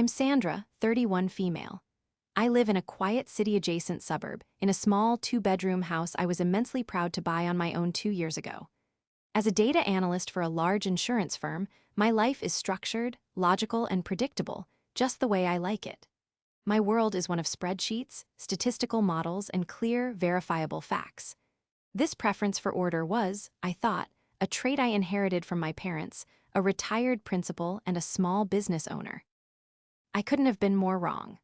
I'm Sandra, 31 female. I live in a quiet city-adjacent suburb, in a small two-bedroom house I was immensely proud to buy on my own 2 years ago. As a data analyst for a large insurance firm, my life is structured, logical, and predictable, just the way I like it. My world is one of spreadsheets, statistical models, and clear, verifiable facts. This preference for order was, I thought, a trait I inherited from my parents, a retired principal and a small business owner. I couldn't have been more wrong.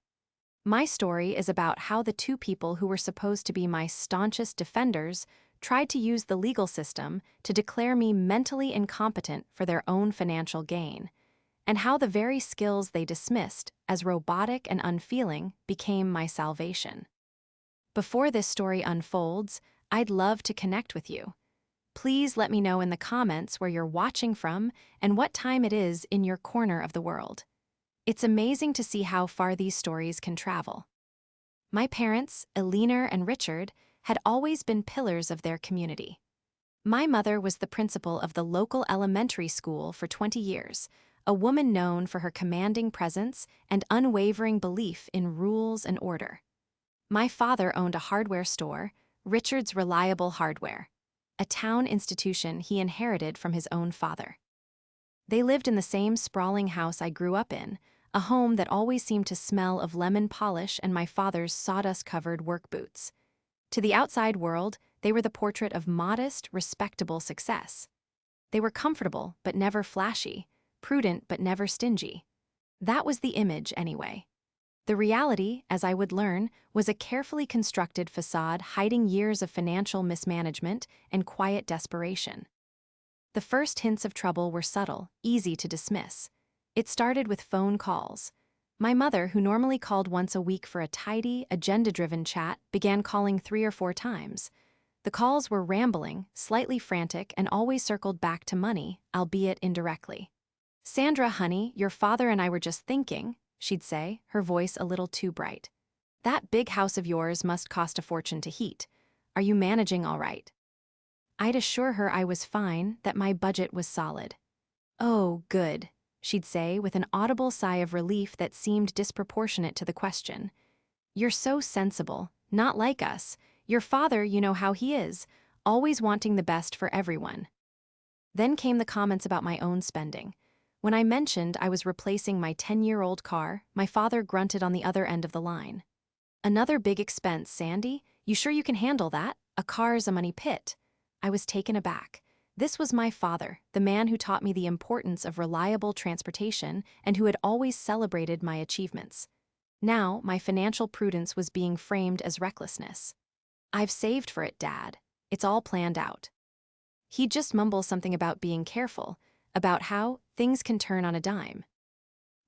My story is about how the two people who were supposed to be my staunchest defenders tried to use the legal system to declare me mentally incompetent for their own financial gain, and how the very skills they dismissed as robotic and unfeeling became my salvation. Before this story unfolds, I'd love to connect with you. Please let me know in the comments where you're watching from and what time it is in your corner of the world. It's amazing to see how far these stories can travel. My parents, Eleanor and Richard, had always been pillars of their community. My mother was the principal of the local elementary school for 20 years, a woman known for her commanding presence and unwavering belief in rules and order. My father owned a hardware store, Richard's Reliable Hardware, a town institution he inherited from his own father. They lived in the same sprawling house I grew up in, a home that always seemed to smell of lemon polish and my father's sawdust-covered work boots. To the outside world, they were the portrait of modest, respectable success. They were comfortable but never flashy, prudent but never stingy. That was the image, anyway. The reality, as I would learn, was a carefully constructed facade hiding years of financial mismanagement and quiet desperation. The first hints of trouble were subtle, easy to dismiss. It started with phone calls. My mother, who normally called once a week for a tidy, agenda-driven chat, began calling 3 or 4 times. The calls were rambling, slightly frantic, and always circled back to money, albeit indirectly. "Sandra, honey, your father and I were just thinking," she'd say, her voice a little too bright. "That big house of yours must cost a fortune to heat. Are you managing all right?" I'd assure her I was fine, that my budget was solid. "Oh, good," she'd say with an audible sigh of relief that seemed disproportionate to the question. "You're so sensible, not like us. Your father, you know how he is, always wanting the best for everyone." Then came the comments about my own spending. When I mentioned I was replacing my 10-year-old car, my father grunted on the other end of the line. "Another big expense, Sandy? You sure you can handle that? A car's a money pit." I was taken aback. This was my father, the man who taught me the importance of reliable transportation and who had always celebrated my achievements. Now, my financial prudence was being framed as recklessness. "I've saved for it, Dad. It's all planned out." He'd just mumble something about being careful, about how things can turn on a dime.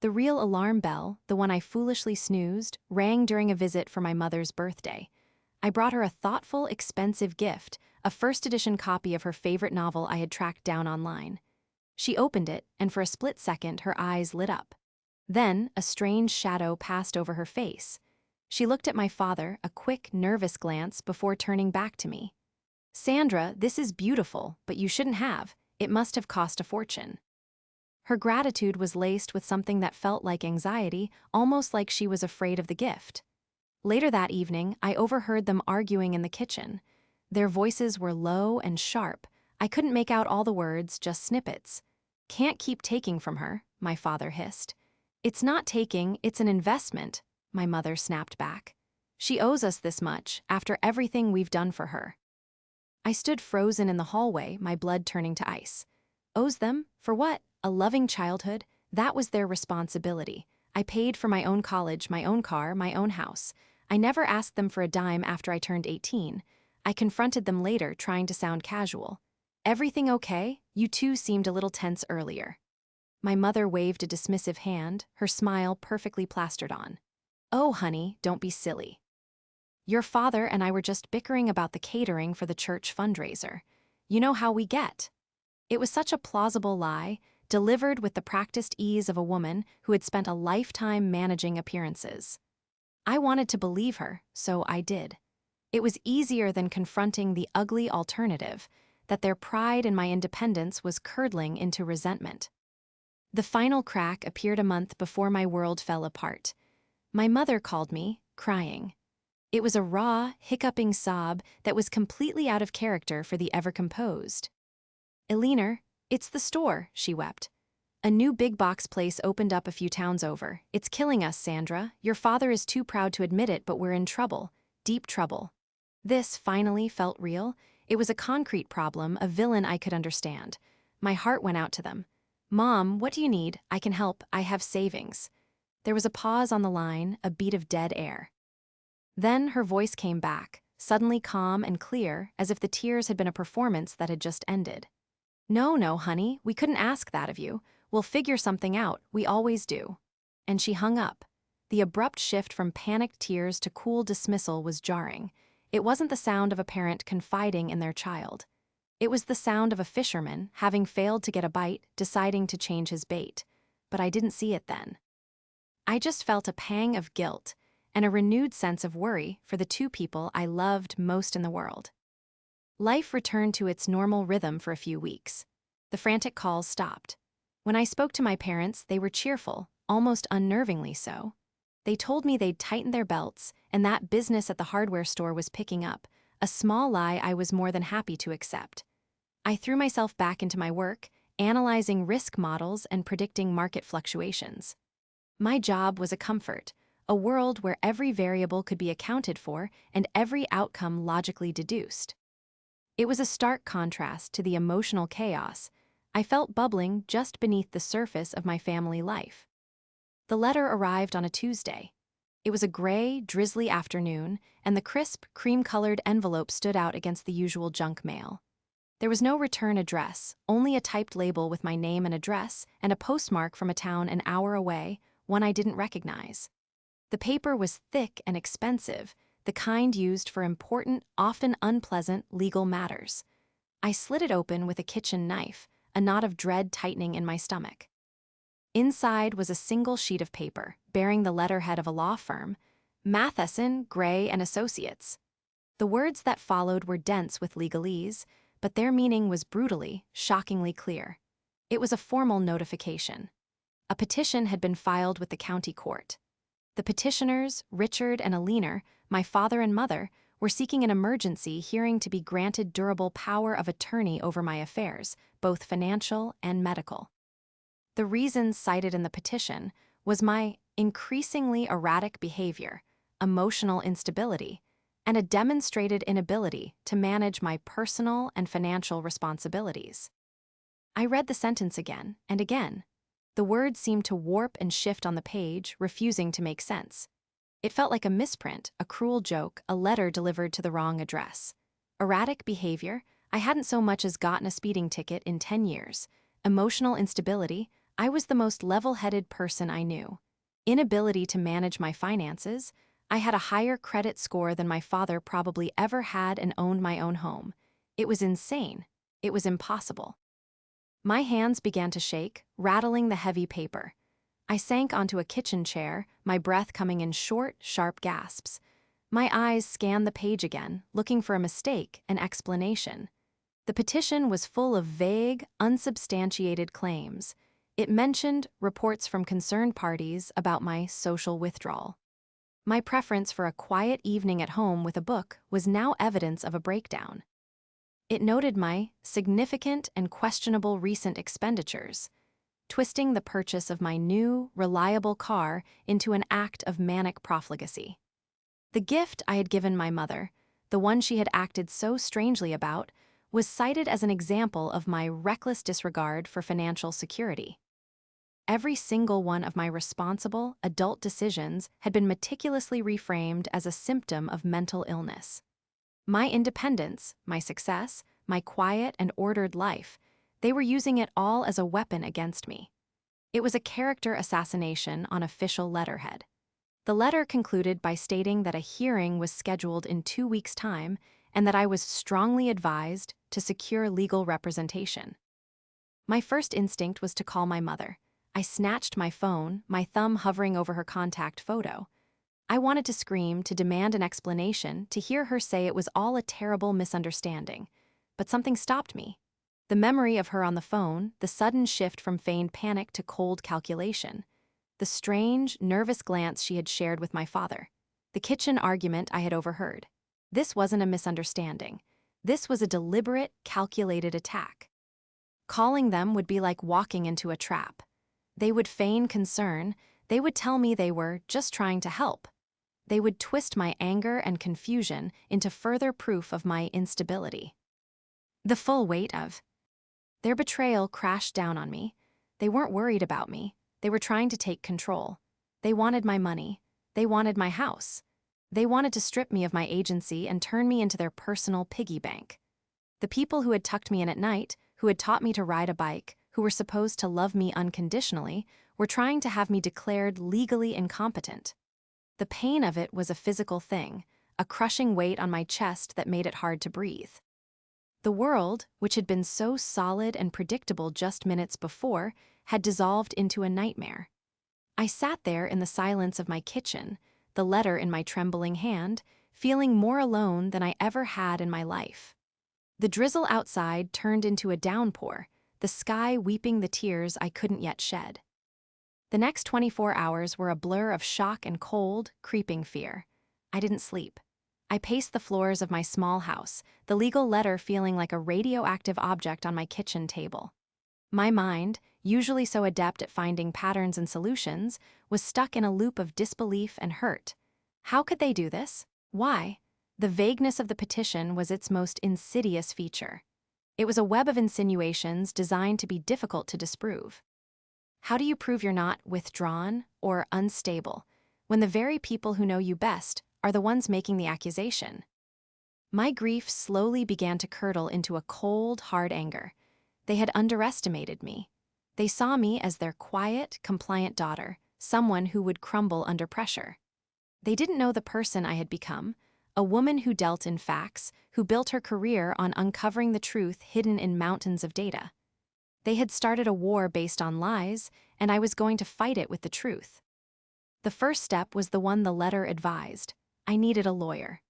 The real alarm bell, the one I foolishly snoozed, rang during a visit for my mother's birthday. I brought her a thoughtful, expensive gift, a first-edition copy of her favorite novel I had tracked down online. She opened it, and for a split second her eyes lit up. Then, a strange shadow passed over her face. She looked at my father, a quick, nervous glance before turning back to me. "Sandra, this is beautiful, but you shouldn't have. It must have cost a fortune." Her gratitude was laced with something that felt like anxiety, almost like she was afraid of the gift. Later that evening, I overheard them arguing in the kitchen. Their voices were low and sharp. I couldn't make out all the words, just snippets. "Can't keep taking from her," my father hissed. "It's not taking, it's an investment," my mother snapped back. "She owes us this much, after everything we've done for her." I stood frozen in the hallway, my blood turning to ice. Owes them? For what? A loving childhood? That was their responsibility. I paid for my own college, my own car, my own house. I never asked them for a dime after I turned 18. I confronted them later, trying to sound casual. "Everything okay? You two seemed a little tense earlier." My mother waved a dismissive hand, her smile perfectly plastered on. "Oh, honey, don't be silly. Your father and I were just bickering about the catering for the church fundraiser. You know how we get." It was such a plausible lie, delivered with the practiced ease of a woman who had spent a lifetime managing appearances. I wanted to believe her, so I did. It was easier than confronting the ugly alternative, that their pride in my independence was curdling into resentment. The final crack appeared a month before my world fell apart. My mother called me, crying. It was a raw, hiccuping sob that was completely out of character for the ever-composed. "Eleanor, it's the store," she wept. "A new big-box place opened up a few towns over. It's killing us, Sandra. Your father is too proud to admit it, but we're in trouble. Deep trouble." This finally felt real. It was a concrete problem, a villain I could understand. My heart went out to them. "Mom, what do you need? I can help. I have savings." There was a pause on the line, a beat of dead air. Then her voice came back, suddenly calm and clear, as if the tears had been a performance that had just ended. No, honey, we couldn't ask that of you. We'll figure something out, we always do." And she hung up. The abrupt shift from panicked tears to cool dismissal was jarring. It wasn't the sound of a parent confiding in their child. It was the sound of a fisherman, having failed to get a bite, deciding to change his bait. But I didn't see it then. I just felt a pang of guilt and a renewed sense of worry for the two people I loved most in the world. Life returned to its normal rhythm for a few weeks. The frantic calls stopped. When I spoke to my parents, they were cheerful, almost unnervingly so. They told me they'd tightened their belts and that business at the hardware store was picking up, a small lie I was more than happy to accept. I threw myself back into my work, analyzing risk models and predicting market fluctuations. My job was a comfort, a world where every variable could be accounted for and every outcome logically deduced. It was a stark contrast to the emotional chaos I felt bubbling just beneath the surface of my family life. The letter arrived on a Tuesday. It was a gray, drizzly afternoon, and the crisp, cream-colored envelope stood out against the usual junk mail. There was no return address, only a typed label with my name and address, and a postmark from a town an hour away, one I didn't recognize. The paper was thick and expensive, the kind used for important, often unpleasant, legal matters. I slit it open with a kitchen knife, a knot of dread tightening in my stomach. Inside was a single sheet of paper, bearing the letterhead of a law firm, Matheson, Gray and Associates. The words that followed were dense with legalese, but their meaning was brutally, shockingly clear. It was a formal notification. A petition had been filed with the county court. The petitioners, Richard and Eleanor, my father and mother, were seeking an emergency hearing to be granted durable power of attorney over my affairs, both financial and medical. The reasons cited in the petition was my increasingly erratic behavior, emotional instability, and a demonstrated inability to manage my personal and financial responsibilities. I read the sentence again and again. The words seemed to warp and shift on the page, refusing to make sense. It felt like a misprint, a cruel joke, a letter delivered to the wrong address. Erratic behavior, I hadn't so much as gotten a speeding ticket in 10 years. Emotional instability, I was the most level-headed person I knew. Inability to manage my finances, I had a higher credit score than my father probably ever had and owned my own home. It was insane. It was impossible. My hands began to shake, rattling the heavy paper. I sank onto a kitchen chair, my breath coming in short, sharp gasps. My eyes scanned the page again, looking for a mistake, an explanation. The petition was full of vague, unsubstantiated claims. It mentioned reports from concerned parties about my social withdrawal. My preference for a quiet evening at home with a book was now evidence of a breakdown. It noted my significant and questionable recent expenditures, twisting the purchase of my new, reliable car into an act of manic profligacy. The gift I had given my mother, the one she had acted so strangely about, was cited as an example of my reckless disregard for financial security. Every single one of my responsible, adult decisions had been meticulously reframed as a symptom of mental illness. My independence, my success, my quiet and ordered life, they were using it all as a weapon against me. It was a character assassination on official letterhead. The letter concluded by stating that a hearing was scheduled in 2 weeks' time and that I was strongly advised to secure legal representation. My first instinct was to call my mother. I snatched my phone, my thumb hovering over her contact photo. I wanted to scream, to demand an explanation, to hear her say it was all a terrible misunderstanding. But something stopped me. The memory of her on the phone, the sudden shift from feigned panic to cold calculation. The strange, nervous glance she had shared with my father. The kitchen argument I had overheard. This wasn't a misunderstanding. This was a deliberate, calculated attack. Calling them would be like walking into a trap. They would feign concern, they would tell me they were just trying to help. They would twist my anger and confusion into further proof of my instability. The full weight of their betrayal crashed down on me. They weren't worried about me. They were trying to take control. They wanted my money. They wanted my house. They wanted to strip me of my agency and turn me into their personal piggy bank. The people who had tucked me in at night, who had taught me to ride a bike, who were supposed to love me unconditionally, were trying to have me declared legally incompetent. The pain of it was a physical thing, a crushing weight on my chest that made it hard to breathe. The world, which had been so solid and predictable just minutes before, had dissolved into a nightmare. I sat there in the silence of my kitchen, the letter in my trembling hand, feeling more alone than I ever had in my life. The drizzle outside turned into a downpour, the sky weeping the tears I couldn't yet shed. The next 24 hours were a blur of shock and cold, creeping fear. I didn't sleep. I paced the floors of my small house, the legal letter feeling like a radioactive object on my kitchen table. My mind, usually so adept at finding patterns and solutions, was stuck in a loop of disbelief and hurt. How could they do this? Why? The vagueness of the petition was its most insidious feature. It was a web of insinuations designed to be difficult to disprove. How do you prove you're not withdrawn or unstable when the very people who know you best are the ones making the accusation? My grief slowly began to curdle into a cold, hard anger. They had underestimated me. They saw me as their quiet, compliant daughter, someone who would crumble under pressure. They didn't know the person I had become, a woman who dealt in facts, who built her career on uncovering the truth hidden in mountains of data. They had started a war based on lies, and I was going to fight it with the truth. The first step was the one the letter advised. I needed a lawyer.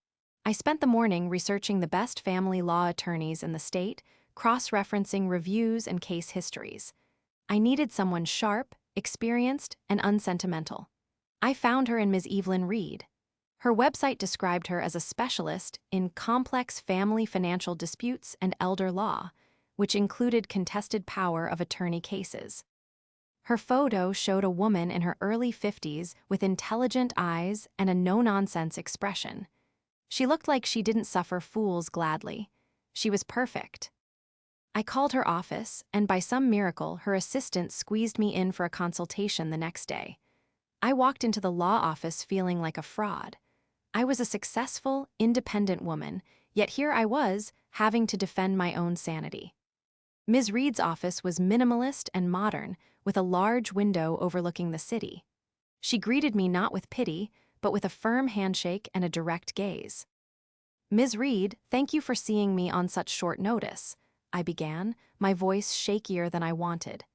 I spent the morning researching the best family law attorneys in the state, cross-referencing reviews and case histories. I needed someone sharp, experienced, and unsentimental. I found her in Ms. Evelyn Reed. Her website described her as a specialist in complex family financial disputes and elder law, which included contested power of attorney cases. Her photo showed a woman in her early 50s with intelligent eyes and a no-nonsense expression. She looked like she didn't suffer fools gladly. She was perfect. I called her office, and by some miracle, her assistant squeezed me in for a consultation the next day. I walked into the law office feeling like a fraud. I was a successful, independent woman, yet here I was, having to defend my own sanity. Ms. Reed's office was minimalist and modern, with a large window overlooking the city. She greeted me not with pity, but with a firm handshake and a direct gaze. "Ms. Reed, thank you for seeing me on such short notice," I began, my voice shakier than I wanted.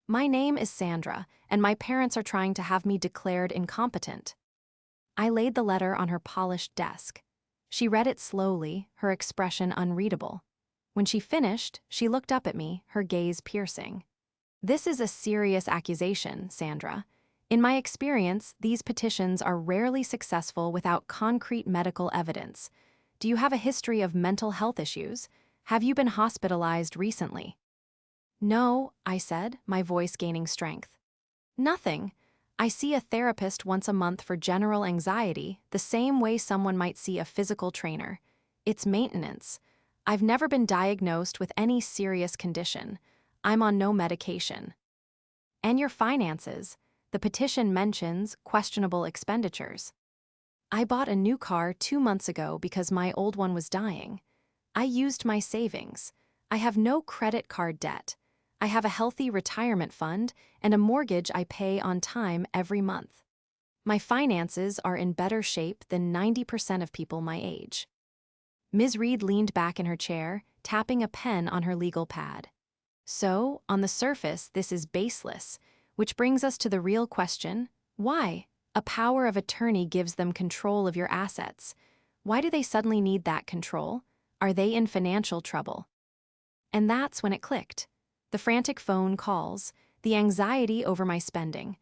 "My name is Sandra, and my parents are trying to have me declared incompetent." I laid the letter on her polished desk. She read it slowly, her expression unreadable. When she finished, she looked up at me, her gaze piercing. "This is a serious accusation, Sandra. In my experience, these petitions are rarely successful without concrete medical evidence. Do you have a history of mental health issues? Have you been hospitalized recently?" "No," I said, my voice gaining strength. "Nothing. I see a therapist once a month for general anxiety, the same way someone might see a physical trainer. It's maintenance. I've never been diagnosed with any serious condition. I'm on no medication." "And your finances. The petition mentions questionable expenditures." "I bought a new car 2 months ago because my old one was dying. I used my savings. I have no credit card debt. I have a healthy retirement fund and a mortgage I pay on time every month. My finances are in better shape than 90% of people my age." Ms. Reed leaned back in her chair, tapping a pen on her legal pad. "So, on the surface, this is baseless, which brings us to the real question: why? A power of attorney gives them control of your assets. Why do they suddenly need that control? Are they in financial trouble?" And that's when it clicked. The frantic phone calls, the anxiety over my spending,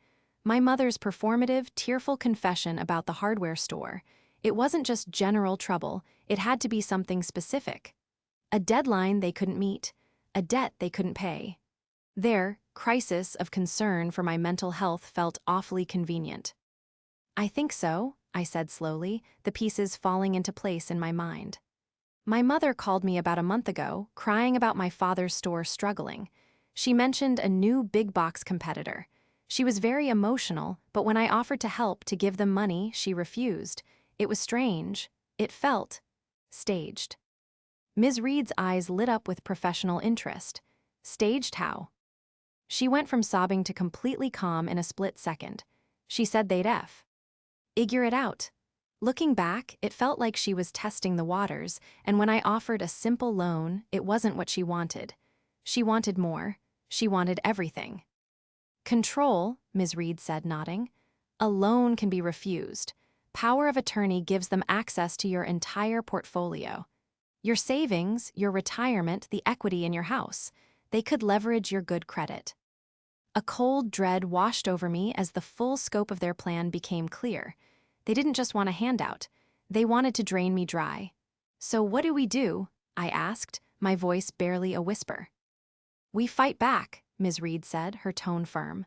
my mother's performative, tearful confession about the hardware store. It wasn't just general trouble, it had to be something specific. A deadline they couldn't meet, a debt they couldn't pay. Their crisis of concern for my mental health felt awfully convenient. I think so, I said slowly, the pieces falling into place in my mind. My mother called me about a month ago, crying about my father's store struggling. She mentioned a new big-box competitor. She was very emotional, but when I offered to help to give them money, she refused. It was strange. It felt staged. Ms. Reed's eyes lit up with professional interest. Staged how? She went from sobbing to completely calm in a split second. She said they'd figure it out. Looking back, it felt like she was testing the waters, and when I offered a simple loan, it wasn't what she wanted. She wanted more. She wanted everything. Control, Ms. Reed said, nodding. A loan can be refused. Power of attorney gives them access to your entire portfolio. Your savings, your retirement, the equity in your house. They could leverage your good credit. A cold dread washed over me as the full scope of their plan became clear. They didn't just want a handout. They wanted to drain me dry. So what do? I asked, my voice barely a whisper. We fight back, Ms. Reed said, her tone firm.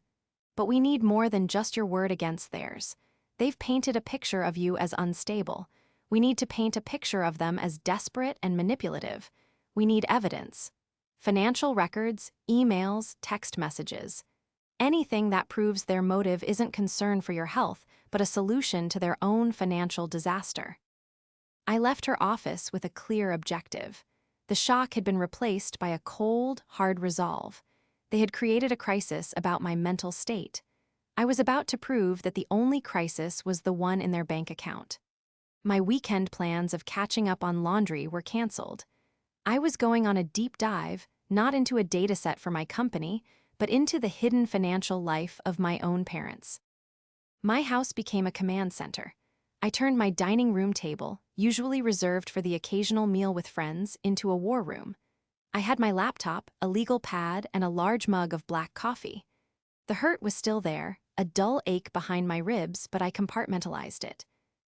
But we need more than just your word against theirs. They've painted a picture of you as unstable. We need to paint a picture of them as desperate and manipulative. We need evidence. Financial records, emails, text messages. Anything that proves their motive isn't concern for your health, but a solution to their own financial disaster. I left her office with a clear objective. The shock had been replaced by a cold, hard resolve. They had created a crisis about my mental state. I was about to prove that the only crisis was the one in their bank account. My weekend plans of catching up on laundry were canceled. I was going on a deep dive, not into a dataset for my company, but into the hidden financial life of my own parents. My house became a command center. I turned my dining room table, usually reserved for the occasional meal with friends, into a war room. I had my laptop, a legal pad, and a large mug of black coffee. The hurt was still there, a dull ache behind my ribs, but I compartmentalized it.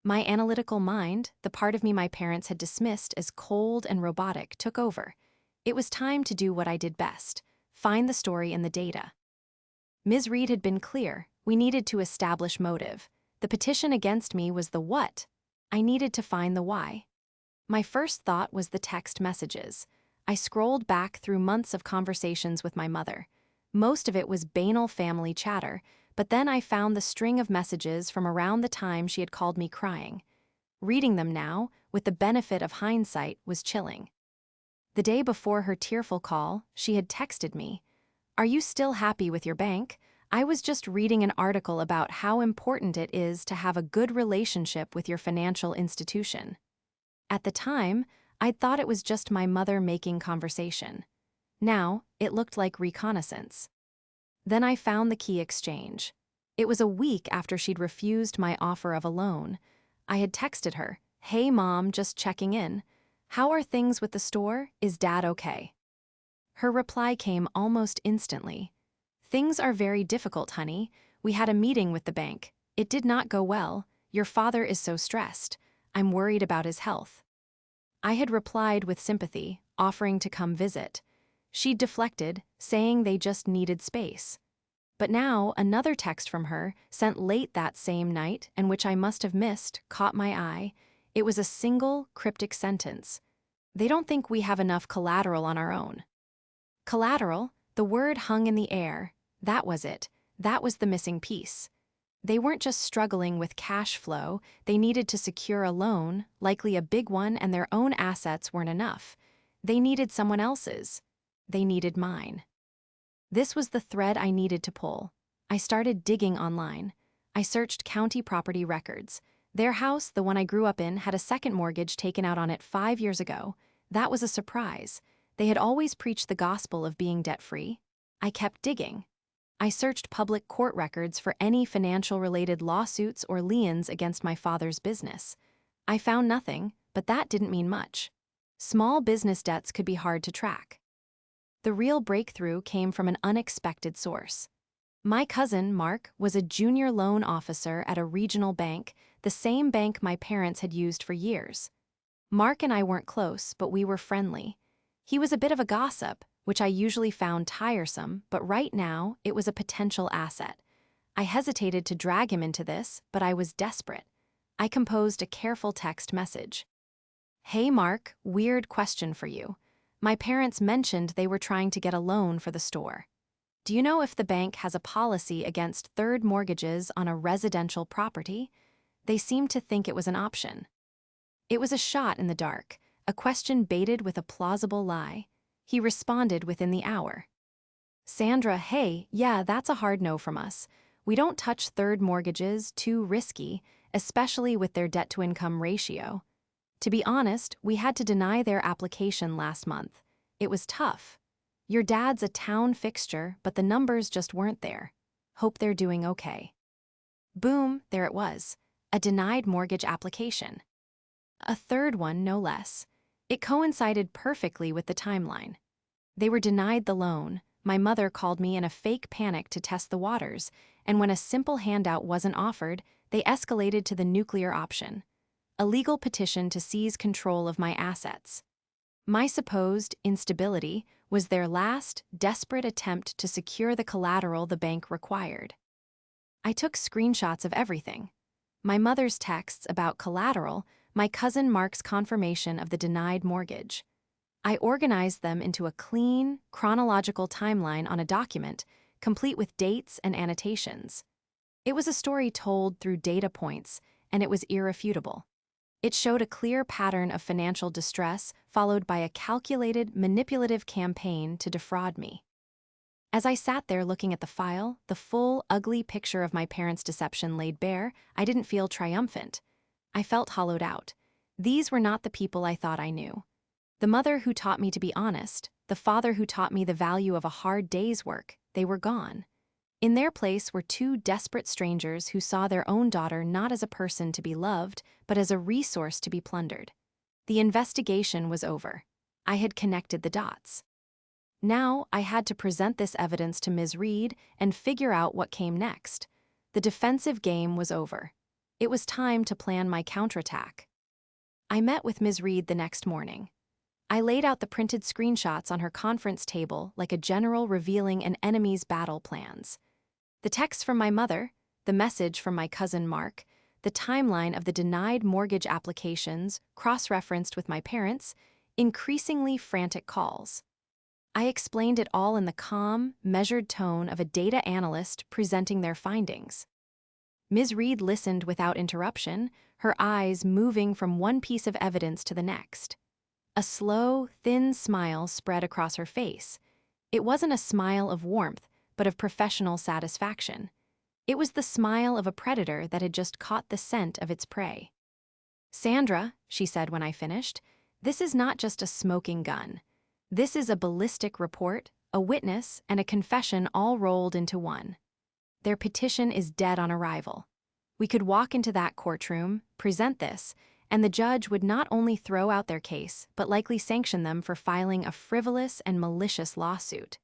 My analytical mind, the part of me my parents had dismissed as cold and robotic, took over. It was time to do what I did best: find the story in the data. Ms. Reed had been clear. We needed to establish motive. The petition against me was the what. I needed to find the why. My first thought was the text messages. I scrolled back through months of conversations with my mother. Most of it was banal family chatter, but then I found the string of messages from around the time she had called me crying. Reading them now, with the benefit of hindsight, was chilling. The day before her tearful call, she had texted me, "Are you still happy with your bank? I was just reading an article about how important it is to have a good relationship with your financial institution." At the time, I'd thought it was just my mother making conversation. Now, it looked like reconnaissance. Then I found the key exchange. It was a week after she'd refused my offer of a loan. I had texted her, "Hey Mom, just checking in. How are things with the store? Is Dad okay?" Her reply came almost instantly. "Things are very difficult, honey. We had a meeting with the bank. It did not go well. Your father is so stressed. I'm worried about his health." I had replied with sympathy, offering to come visit. She'd deflected, saying they just needed space. But now another text from her, sent late that same night and which I must have missed, caught my eye. It was a single, cryptic sentence. "They don't think we have enough collateral on our own." Collateral, the word hung in the air. That was it. That was the missing piece. They weren't just struggling with cash flow, they needed to secure a loan, likely a big one, and their own assets weren't enough. They needed someone else's. They needed mine. This was the thread I needed to pull. I started digging online. I searched county property records. Their house, the one I grew up in, had a second mortgage taken out on it 5 years ago. That was a surprise. They had always preached the gospel of being debt-free. I kept digging. I searched public court records for any financial-related lawsuits or liens against my father's business. I found nothing, but that didn't mean much. Small business debts could be hard to track. The real breakthrough came from an unexpected source. My cousin, Mark, was a junior loan officer at a regional bank, the same bank my parents had used for years. Mark and I weren't close, but we were friendly. He was a bit of a gossip, which I usually found tiresome, but right now, it was a potential asset. I hesitated to drag him into this, but I was desperate. I composed a careful text message. "Hey Mark, weird question for you. My parents mentioned they were trying to get a loan for the store. Do you know if the bank has a policy against third mortgages on a residential property? They seemed to think it was an option." It was a shot in the dark, a question baited with a plausible lie. He responded within the hour. "Sandra, hey, yeah, that's a hard no from us. We don't touch third mortgages, too risky, especially with their debt-to-income ratio. To be honest, we had to deny their application last month. It was tough. Your dad's a town fixture, but the numbers just weren't there. Hope they're doing okay." Boom, there it was. A denied mortgage application. A third one, no less. It coincided perfectly with the timeline. They were denied the loan. My mother called me in a fake panic to test the waters, and when a simple handout wasn't offered, they escalated to the nuclear option. A legal petition to seize control of my assets. My supposed instability was their last, desperate attempt to secure the collateral the bank required. I took screenshots of everything. My mother's texts about collateral, my cousin Mark's confirmation of the denied mortgage. I organized them into a clean, chronological timeline on a document, complete with dates and annotations. It was a story told through data points, and it was irrefutable. It showed a clear pattern of financial distress followed by a calculated, manipulative campaign to defraud me. As I sat there looking at the file, the full, ugly picture of my parents' deception laid bare, I didn't feel triumphant. I felt hollowed out. These were not the people I thought I knew. The mother who taught me to be honest, the father who taught me the value of a hard day's work, they were gone. In their place were two desperate strangers who saw their own daughter not as a person to be loved, but as a resource to be plundered. The investigation was over. I had connected the dots. Now I had to present this evidence to Ms. Reed and figure out what came next. The defensive game was over. It was time to plan my counterattack. I met with Ms. Reed the next morning. I laid out the printed screenshots on her conference table like a general revealing an enemy's battle plans. The text from my mother, the message from my cousin Mark, the timeline of the denied mortgage applications cross-referenced with my parents, increasingly frantic calls. I explained it all in the calm, measured tone of a data analyst presenting their findings. Ms. Reed listened without interruption, her eyes moving from one piece of evidence to the next. A slow, thin smile spread across her face. It wasn't a smile of warmth, but of professional satisfaction. It was the smile of a predator that had just caught the scent of its prey. "Sandra," she said when I finished, "this is not just a smoking gun. This is a ballistic report, a witness, and a confession all rolled into one. Their petition is dead on arrival. We could walk into that courtroom, present this, and the judge would not only throw out their case, but likely sanction them for filing a frivolous and malicious lawsuit."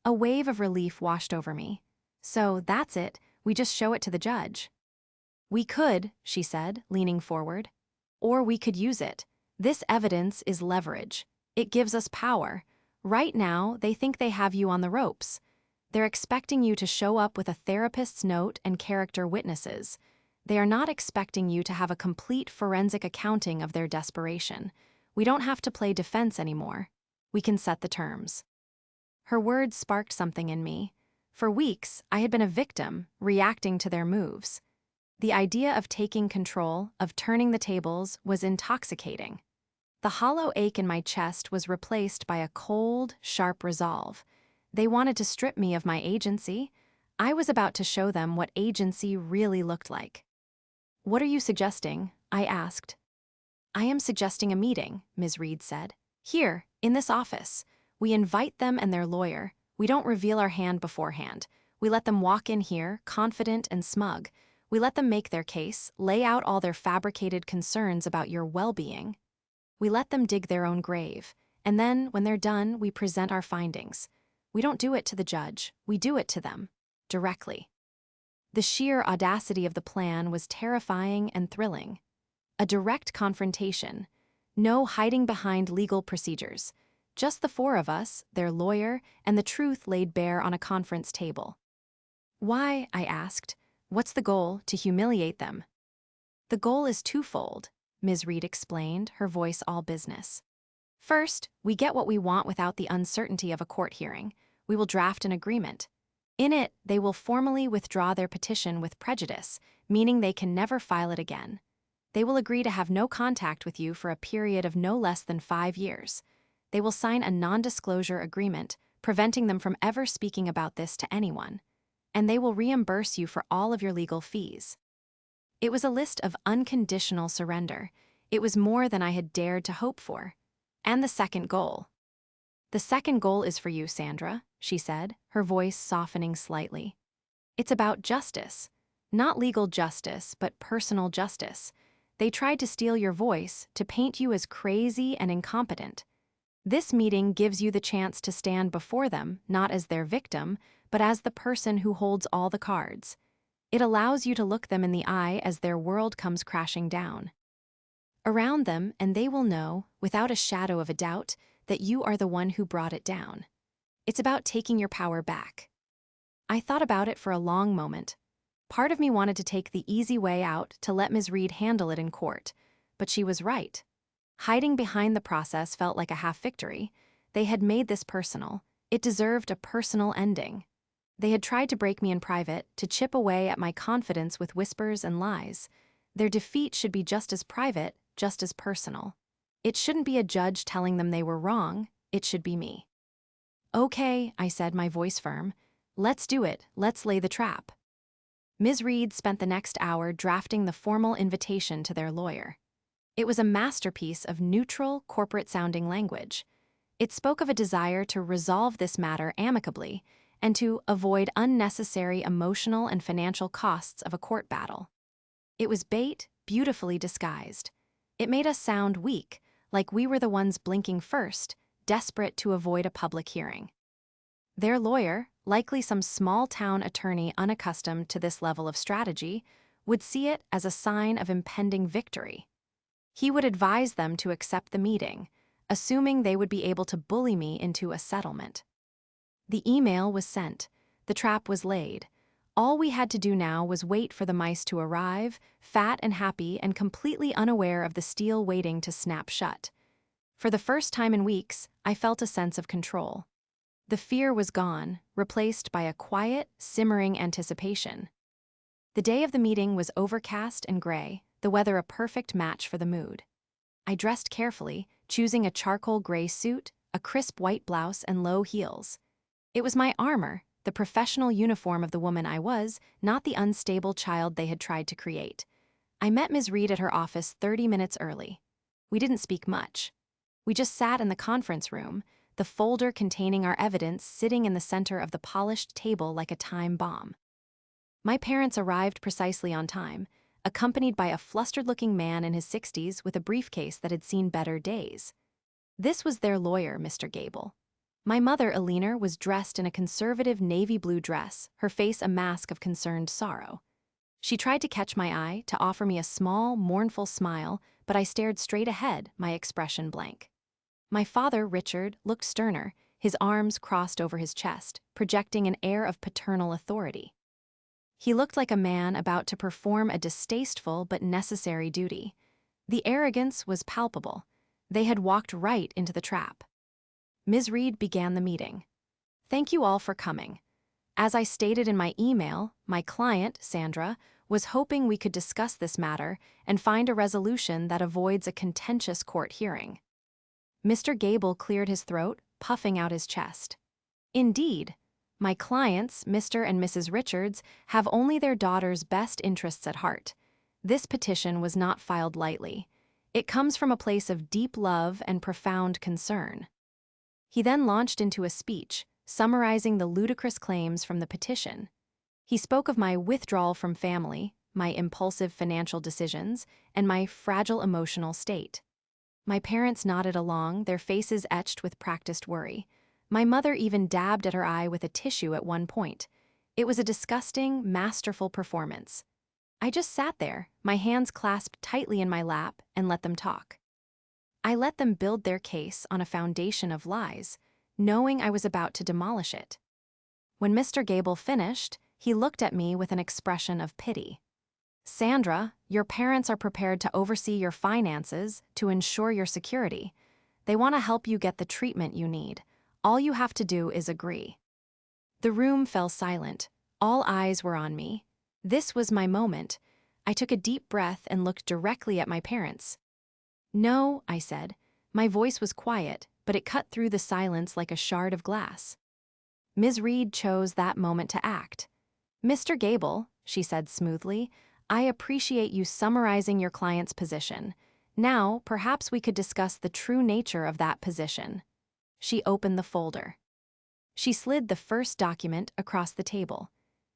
A wave of relief washed over me. "So, that's it, we just show it to the judge." "We could," she said, leaning forward. "Or we could use it. This evidence is leverage. It gives us power. Right now, they think they have you on the ropes. They're expecting you to show up with a therapist's note and character witnesses. They are not expecting you to have a complete forensic accounting of their desperation. We don't have to play defense anymore. We can set the terms." Her words sparked something in me. For weeks, I had been a victim, reacting to their moves. The idea of taking control, of turning the tables, was intoxicating. The hollow ache in my chest was replaced by a cold, sharp resolve. They wanted to strip me of my agency. I was about to show them what agency really looked like. "What are you suggesting?" I asked. "I am suggesting a meeting," Ms. Reed said. "Here, in this office. We invite them and their lawyer. We don't reveal our hand beforehand. We let them walk in here, confident and smug. We let them make their case, lay out all their fabricated concerns about your well-being. We let them dig their own grave. And then, when they're done, we present our findings. We don't do it to the judge, we do it to them, directly. The sheer audacity of the plan was terrifying and thrilling. A direct confrontation. No hiding behind legal procedures. Just the four of us, their lawyer, and the truth laid bare on a conference table. Why, I asked. What's the goal? To humiliate them? The goal is twofold, Ms. Reed explained, her voice all business. First, we get what we want without the uncertainty of a court hearing. We will draft an agreement. In it, they will formally withdraw their petition with prejudice, meaning they can never file it again. They will agree to have no contact with you for a period of no less than 5 years. They will sign a non-disclosure agreement, preventing them from ever speaking about this to anyone. And they will reimburse you for all of your legal fees. It was a list of unconditional surrender. It was more than I had dared to hope for. And the second goal. The second goal is for you, Sandra, she said, her voice softening slightly. It's about justice. Not legal justice, but personal justice. They tried to steal your voice, to paint you as crazy and incompetent. This meeting gives you the chance to stand before them, not as their victim, but as the person who holds all the cards. It allows you to look them in the eye as their world comes crashing down. Around them, and they will know, without a shadow of a doubt, that you are the one who brought it down. It's about taking your power back. I thought about it for a long moment. Part of me wanted to take the easy way out to let Ms. Reed handle it in court, but she was right. Hiding behind the process felt like a half-victory. They had made this personal. It deserved a personal ending. They had tried to break me in private, to chip away at my confidence with whispers and lies. Their defeat should be just as private, just as personal. It shouldn't be a judge telling them they were wrong, it should be me. Okay, I said, my voice firm. Let's do it, let's lay the trap. Ms. Reed spent the next hour drafting the formal invitation to their lawyer. It was a masterpiece of neutral, corporate-sounding language. It spoke of a desire to resolve this matter amicably and to avoid unnecessary emotional and financial costs of a court battle. It was bait, beautifully disguised. It made us sound weak, like we were the ones blinking first, desperate to avoid a public hearing. Their lawyer, likely some small-town attorney unaccustomed to this level of strategy, would see it as a sign of impending victory. He would advise them to accept the meeting, assuming they would be able to bully me into a settlement. The email was sent. The trap was laid. All we had to do now was wait for the mice to arrive, fat and happy and completely unaware of the steel waiting to snap shut. For the first time in weeks, I felt a sense of control. The fear was gone, replaced by a quiet, simmering anticipation. The day of the meeting was overcast and gray, the weather a perfect match for the mood. I dressed carefully, choosing a charcoal gray suit, a crisp white blouse, and low heels. It was my armor, the professional uniform of the woman I was, not the unstable child they had tried to create. I met Ms. Reed at her office 30 minutes early. We didn't speak much. We just sat in the conference room, the folder containing our evidence sitting in the center of the polished table like a time bomb. My parents arrived precisely on time, accompanied by a flustered-looking man in his 60s with a briefcase that had seen better days. This was their lawyer, Mr. Gable. My mother, Eleanor, was dressed in a conservative navy blue dress, her face a mask of concerned sorrow. She tried to catch my eye, to offer me a small, mournful smile, but I stared straight ahead, my expression blank. My father, Richard, looked sterner, his arms crossed over his chest, projecting an air of paternal authority. He looked like a man about to perform a distasteful but necessary duty. The arrogance was palpable. They had walked right into the trap. Ms. Reed began the meeting. Thank you all for coming. As I stated in my email, my client, Sandra, was hoping we could discuss this matter and find a resolution that avoids a contentious court hearing. Mr. Gable cleared his throat, puffing out his chest. Indeed, my clients, Mr. and Mrs. Richards, have only their daughter's best interests at heart. This petition was not filed lightly. It comes from a place of deep love and profound concern. He then launched into a speech, summarizing the ludicrous claims from the petition. He spoke of my withdrawal from family, my impulsive financial decisions, and my fragile emotional state. My parents nodded along, their faces etched with practiced worry. My mother even dabbed at her eye with a tissue at one point. It was a disgusting, masterful performance. I just sat there, my hands clasped tightly in my lap, and let them talk. I let them build their case on a foundation of lies, knowing I was about to demolish it. When Mr. Gable finished, he looked at me with an expression of pity. "Sandra, your parents are prepared to oversee your finances to ensure your security. They want to help you get the treatment you need. All you have to do is agree." The room fell silent. All eyes were on me. This was my moment. I took a deep breath and looked directly at my parents. "No," I said. My voice was quiet, but it cut through the silence like a shard of glass. Ms. Reed chose that moment to act. "Mr. Gable," she said smoothly, "I appreciate you summarizing your client's position. Now, perhaps we could discuss the true nature of that position." She opened the folder. She slid the first document across the table.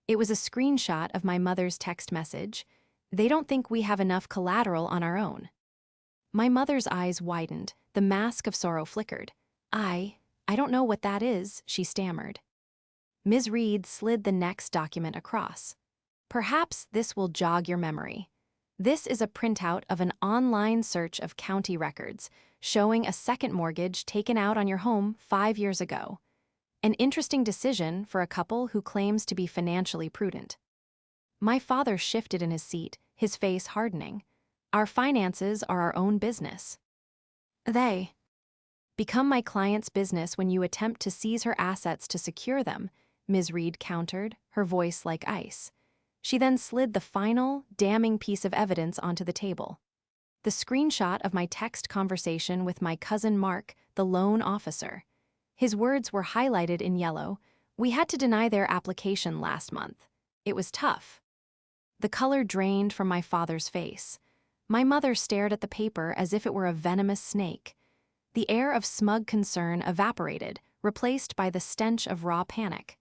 It was a screenshot of my mother's text message. "They don't think we have enough collateral on our own." My mother's eyes widened, the mask of sorrow flickered. I don't know what that is," she stammered. Ms. Reed slid the next document across. "Perhaps this will jog your memory. This is a printout of an online search of county records, showing a second mortgage taken out on your home 5 years ago. An interesting decision for a couple who claims to be financially prudent." My father shifted in his seat, his face hardening. "Our finances are our own business." "They become my client's business when you attempt to seize her assets to secure them," Ms. Reed countered, her voice like ice. She then slid the final, damning piece of evidence onto the table. The screenshot of my text conversation with my cousin Mark, the loan officer. His words were highlighted in yellow. "We had to deny their application last month. It was tough." The color drained from my father's face. My mother stared at the paper as if it were a venomous snake. The air of smug concern evaporated, replaced by the stench of raw panic.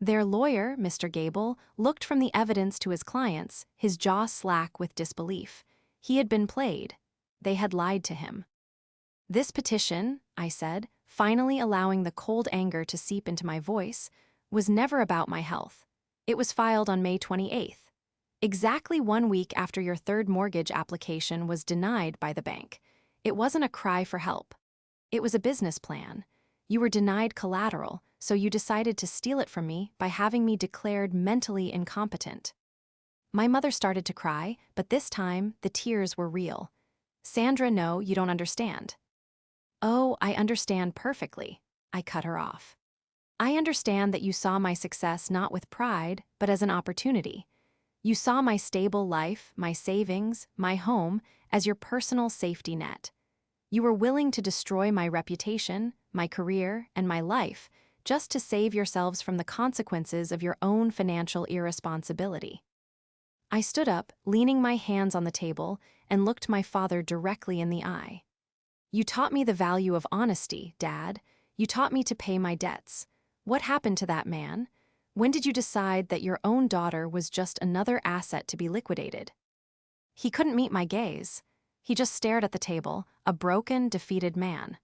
Their lawyer, Mr. Gable, looked from the evidence to his clients, his jaw slack with disbelief. He had been played. They had lied to him. "This petition," I said, finally allowing the cold anger to seep into my voice, "was never about my health. It was filed on May 28th. Exactly 1 week after your third mortgage application was denied by the bank. It wasn't a cry for help. It was a business plan. You were denied collateral, so you decided to steal it from me by having me declared mentally incompetent." My mother started to cry, but this time the tears were real. "Sandra, no, you don't understand." "Oh, I understand perfectly," I cut her off. "I understand that you saw my success not with pride, but as an opportunity. You saw my stable life, my savings, my home, as your personal safety net. You were willing to destroy my reputation, my career, and my life just to save yourselves from the consequences of your own financial irresponsibility." I stood up, leaning my hands on the table, and looked my father directly in the eye. "You taught me the value of honesty, Dad. You taught me to pay my debts. What happened to that man? When did you decide that your own daughter was just another asset to be liquidated?" He couldn't meet my gaze. He just stared at the table, a broken, defeated man.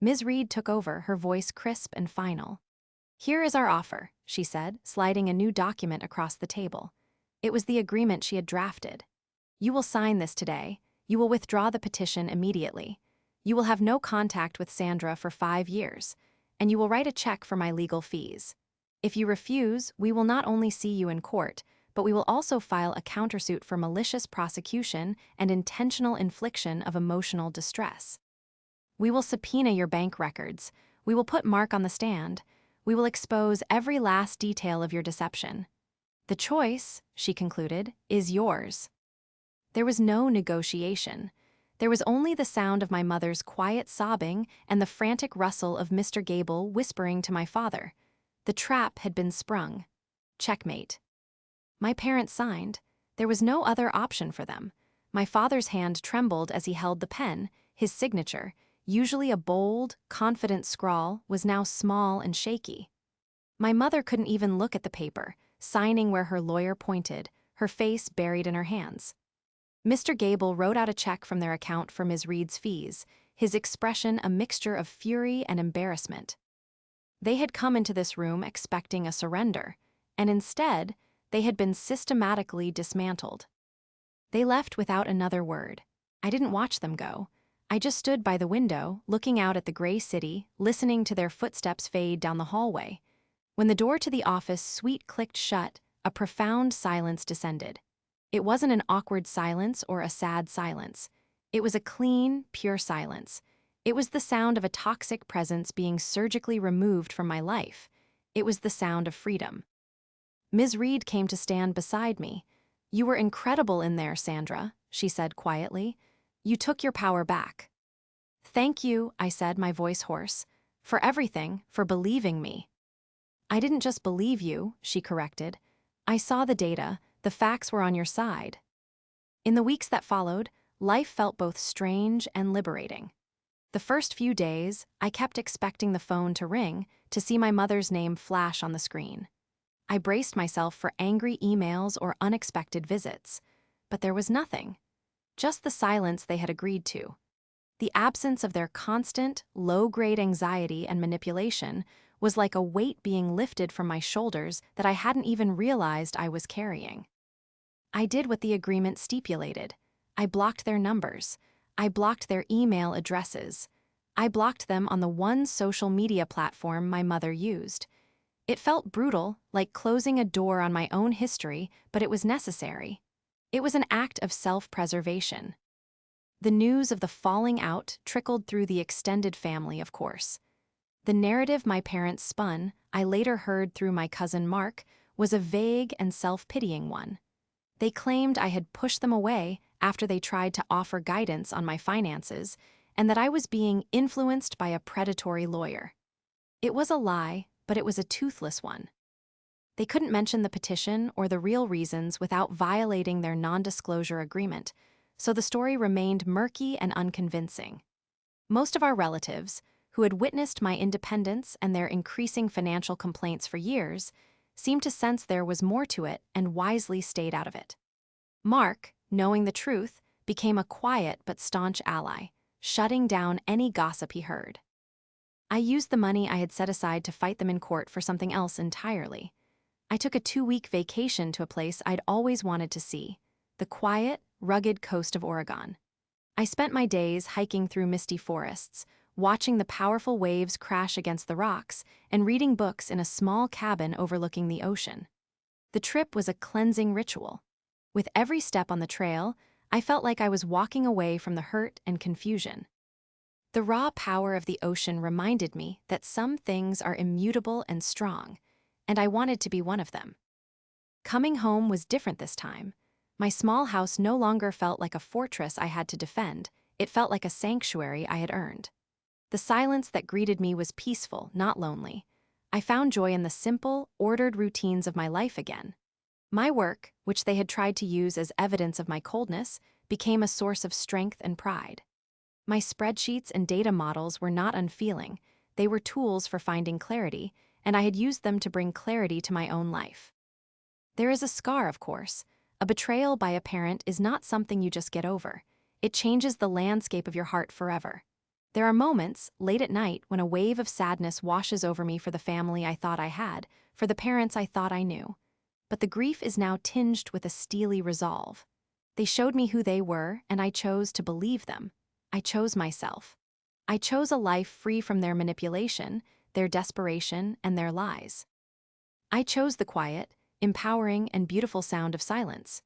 Ms. Reed took over, her voice crisp and final. "Here is our offer," she said, sliding a new document across the table. It was the agreement she had drafted. "You will sign this today. You will withdraw the petition immediately. You will have no contact with Sandra for 5 years, and you will write a check for my legal fees. If you refuse, we will not only see you in court, but we will also file a countersuit for malicious prosecution and intentional infliction of emotional distress. We will subpoena your bank records. We will put Mark on the stand. We will expose every last detail of your deception. The choice," she concluded, "is yours." There was no negotiation. There was only the sound of my mother's quiet sobbing and the frantic rustle of Mr. Gable whispering to my father. The trap had been sprung. Checkmate. My parents signed. There was no other option for them. My father's hand trembled as he held the pen. His signature, usually a bold, confident scrawl, was now small and shaky. My mother couldn't even look at the paper, signing where her lawyer pointed, her face buried in her hands. Mr. Gable wrote out a check from their account for Ms. Reed's fees, his expression a mixture of fury and embarrassment. They had come into this room expecting a surrender, and instead, they had been systematically dismantled. They left without another word. I didn't watch them go. I just stood by the window, looking out at the gray city, listening to their footsteps fade down the hallway. When the door to the office suite clicked shut, a profound silence descended. It wasn't an awkward silence or a sad silence. It was a clean, pure silence. It was the sound of a toxic presence being surgically removed from my life. It was the sound of freedom. Ms. Reed came to stand beside me. "You were incredible in there, Sandra," she said quietly. "You took your power back." "Thank you," I said, my voice hoarse. "For everything, for believing me." "I didn't just believe you," she corrected. "I saw the data, the facts were on your side." In the weeks that followed, life felt both strange and liberating. The first few days, I kept expecting the phone to ring, to see my mother's name flash on the screen. I braced myself for angry emails or unexpected visits. But there was nothing. Just the silence they had agreed to. The absence of their constant, low-grade anxiety and manipulation was like a weight being lifted from my shoulders that I hadn't even realized I was carrying. I did what the agreement stipulated. I blocked their numbers. I blocked their email addresses. I blocked them on the one social media platform my mother used. It felt brutal, like closing a door on my own history, but it was necessary. It was an act of self-preservation. The news of the falling out trickled through the extended family, of course. The narrative my parents spun, I later heard through my cousin Mark, was a vague and self-pitying one. They claimed I had pushed them away after they tried to offer guidance on my finances, and that I was being influenced by a predatory lawyer. It was a lie, but it was a toothless one. They couldn't mention the petition or the real reasons without violating their non-disclosure agreement, so the story remained murky and unconvincing. Most of our relatives, who had witnessed my independence and their increasing financial complaints for years, seemed to sense there was more to it and wisely stayed out of it. Mark, knowing the truth, became a quiet but staunch ally, shutting down any gossip he heard. I used the money I had set aside to fight them in court for something else entirely. I took a 2-week vacation to a place I'd always wanted to see, the quiet, rugged coast of Oregon. I spent my days hiking through misty forests, watching the powerful waves crash against the rocks, and reading books in a small cabin overlooking the ocean. The trip was a cleansing ritual. With every step on the trail, I felt like I was walking away from the hurt and confusion. The raw power of the ocean reminded me that some things are immutable and strong, and I wanted to be one of them. Coming home was different this time. My small house no longer felt like a fortress I had to defend, it felt like a sanctuary I had earned. The silence that greeted me was peaceful, not lonely. I found joy in the simple, ordered routines of my life again. My work, which they had tried to use as evidence of my coldness, became a source of strength and pride. My spreadsheets and data models were not unfeeling, they were tools for finding clarity, and I had used them to bring clarity to my own life. There is a scar, of course. A betrayal by a parent is not something you just get over. It changes the landscape of your heart forever. There are moments, late at night, when a wave of sadness washes over me for the family I thought I had, for the parents I thought I knew. But the grief is now tinged with a steely resolve. They showed me who they were, and I chose to believe them. I chose myself. I chose a life free from their manipulation, their desperation, and their lies. I chose the quiet, empowering, and beautiful sound of silence.